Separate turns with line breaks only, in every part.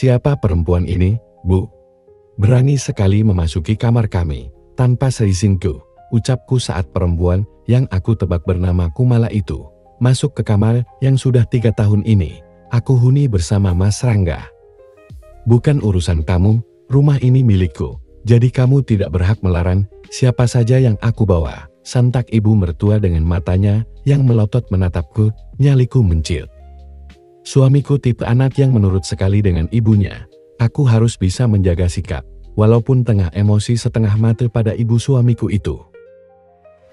"Siapa perempuan ini, Bu? Berani sekali memasuki kamar kami, tanpa seizinku," ucapku saat perempuan yang aku tebak bernama Kumala itu masuk ke kamar yang sudah 3 tahun ini aku huni bersama Mas Rangga. "Bukan urusan kamu, rumah ini milikku, jadi kamu tidak berhak melarang siapa saja yang aku bawa," santak ibu mertua dengan matanya yang melotot menatapku. Nyaliku menciut. Suamiku tipe anak yang menurut sekali dengan ibunya. Aku harus bisa menjaga sikap, walaupun tengah emosi setengah mati pada ibu suamiku itu.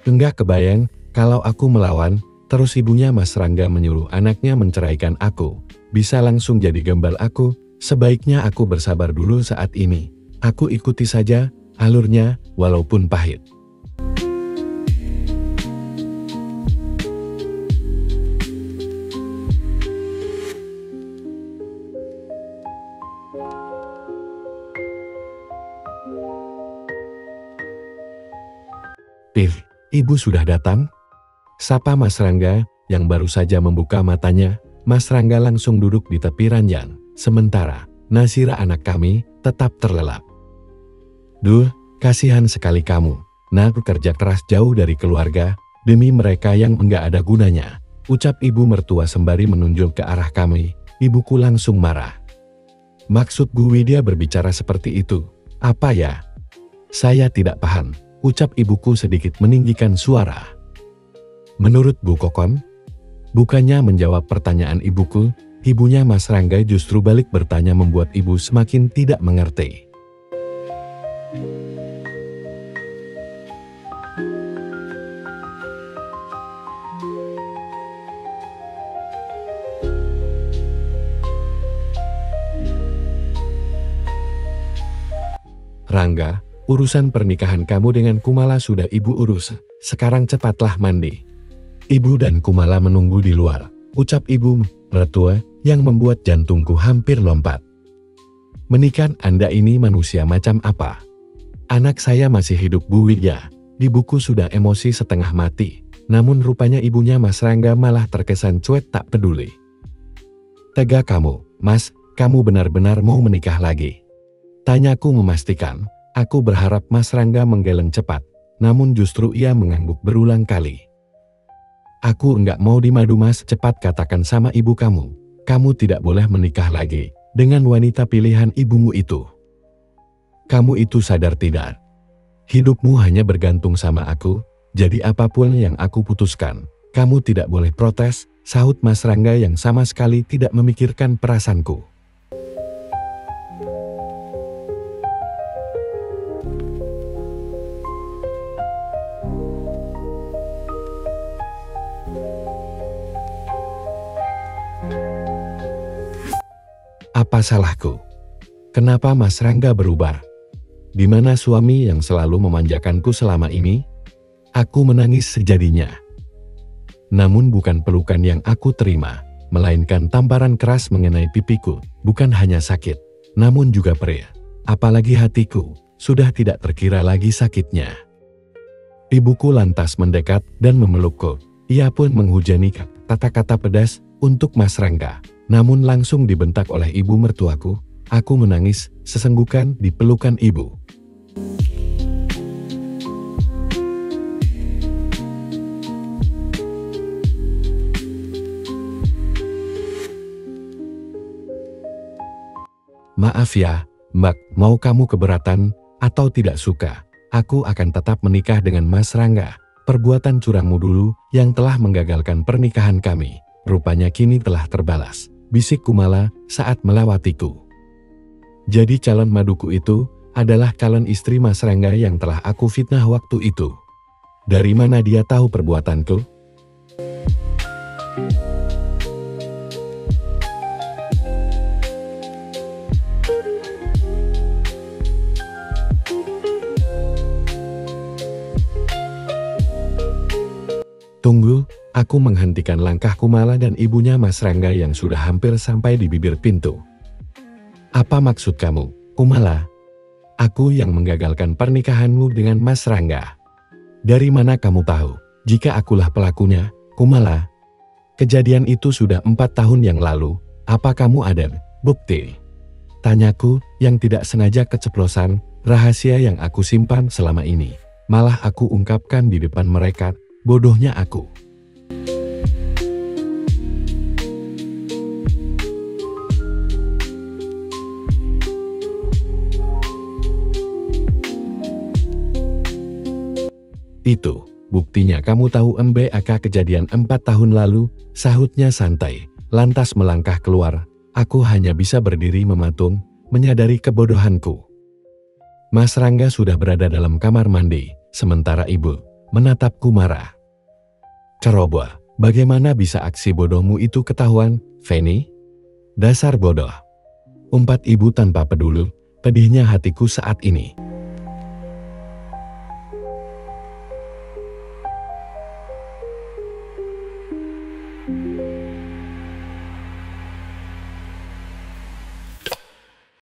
Enggak kebayang kalau aku melawan, terus ibunya Mas Rangga menyuruh anaknya menceraikan aku. Bisa langsung jadi gembal aku, sebaiknya aku bersabar dulu saat ini. Aku ikuti saja alurnya, walaupun pahit. "Pir, ibu sudah datang?" sapa Mas Rangga yang baru saja membuka matanya. Mas Rangga langsung duduk di tepi ranjang, sementara Nasira anak kami tetap terlelap. "Duh, kasihan sekali kamu. Nak kerja keras jauh dari keluarga, demi mereka yang enggak ada gunanya," ucap ibu mertua sembari menunjuk ke arah kami. Ibuku langsung marah. "Maksud Bu Widya berbicara seperti itu, apa ya? Saya tidak paham," ucap ibuku sedikit meninggikan suara. "Menurut Bu Kokon?" Bukannya menjawab pertanyaan ibuku, ibunya Mas Rangga justru balik bertanya membuat ibu semakin tidak mengerti. "Rangga, urusan pernikahan kamu dengan Kumala sudah ibu urus. Sekarang cepatlah mandi. Ibu dan Kumala menunggu di luar," ucap ibu mertua yang membuat jantungku hampir lompat. "Menikah Anda ini manusia macam apa? Anak saya masih hidup Bu Widya." Ibuku sudah emosi setengah mati, namun rupanya ibunya Mas Rangga malah terkesan cuek tak peduli. "Tega kamu, Mas, kamu benar-benar mau menikah lagi?" tanyaku memastikan. Aku berharap Mas Rangga menggeleng cepat, namun justru ia mengangguk berulang kali. "Aku enggak mau dimadu Mas, cepat katakan sama ibu kamu. Kamu tidak boleh menikah lagi dengan wanita pilihan ibumu itu. Kamu itu sadar tidak? Hidupmu hanya bergantung sama aku, jadi apapun yang aku putuskan, kamu tidak boleh protes," sahut Mas Rangga yang sama sekali tidak memikirkan perasaanku. Apa salahku? Kenapa Mas Rangga berubah? Di mana suami yang selalu memanjakanku selama ini? Aku menangis sejadinya. Namun bukan pelukan yang aku terima, melainkan tamparan keras mengenai pipiku. Bukan hanya sakit, namun juga perih. Apalagi hatiku, sudah tidak terkira lagi sakitnya. Ibuku lantas mendekat dan memelukku. Ia pun menghujani kata-kata pedas untuk Mas Rangga. Namun langsung dibentak oleh ibu mertuaku. Aku menangis sesenggukan di pelukan ibu. "Maaf ya, Mbak, mau kamu keberatan atau tidak suka, aku akan tetap menikah dengan Mas Rangga. Perbuatan curangmu dulu yang telah menggagalkan pernikahan kami, rupanya kini telah terbalas," bisik Kumala saat melewatiku. Jadi calon maduku itu adalah calon istri Mas Rangga yang telah aku fitnah waktu itu. Dari mana dia tahu perbuatanku? "Tunggu," aku menghentikan langkah Kumala dan ibunya Mas Rangga yang sudah hampir sampai di bibir pintu. "Apa maksud kamu, Kumala? Aku yang menggagalkan pernikahanmu dengan Mas Rangga. Dari mana kamu tahu jika akulah pelakunya, Kumala? Kejadian itu sudah 4 tahun yang lalu. Apa kamu ada bukti?" Tanyaku yang tidak sengaja keceplosan, rahasia yang aku simpan selama ini. Malah aku ungkapkan di depan mereka, bodohnya aku. Itu, buktinya kamu tahu MBAK kejadian 4 tahun lalu, sahutnya santai, lantas melangkah keluar. Aku hanya bisa berdiri mematung, menyadari kebodohanku. Mas Rangga sudah berada dalam kamar mandi, sementara ibu menatapku marah. Ceroboh, bagaimana bisa aksi bodohmu itu ketahuan, Feni? Dasar bodoh. Umpat ibu tanpa peduli, pedihnya hatiku saat ini.